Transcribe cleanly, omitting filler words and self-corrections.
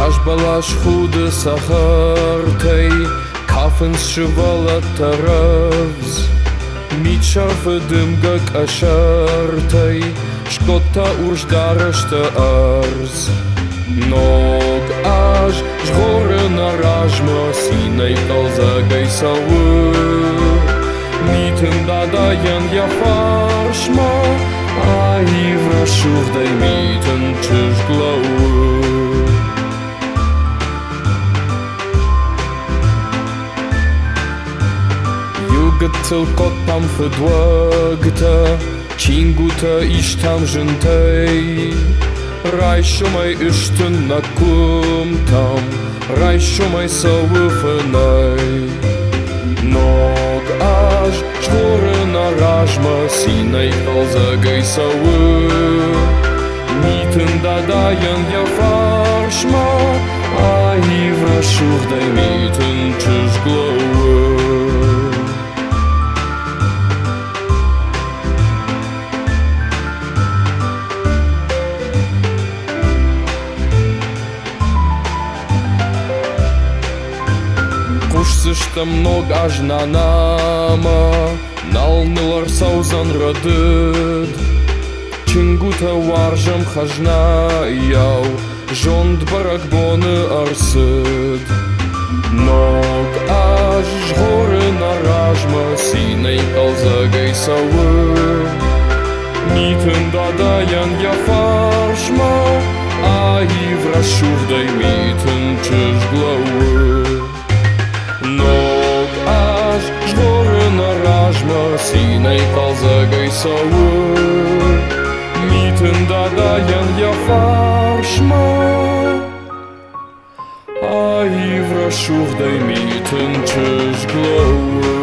Аж балаш худы сахартай, кафын шывала таравз. Мичарфы дымга кашартай, шкота урждарышта арз. Ног аж жгоры наражма, синай қалзагай савы. Митын дадаян я фаршма, а ивра шухдай митын чыжглауы. Tylko tam wydłagta, cinguta iż tam żętej. Rajszumaj iż ten na kum tam, rajszumaj soły fenaj. Nog aż czwory na rażma, sinej kalzagaj soły. Mityn dadajan ja farszma, a ivra szuchdaj mityn czyż glowy. Там ног аж на нама, налнылар саузан радыд. Чингута варжам хажна яу, жонд баракбоны арсыд. Ног аж жгоры наражма, синей қалзагай савы. Митын дадаян я фаршма, а ивра шухдай митын чыжглауы. Nog аж жгоры наражма, синей қалзагай савы. Митын дадаян я фаршма, а ивра шухдай митын чыжглауы.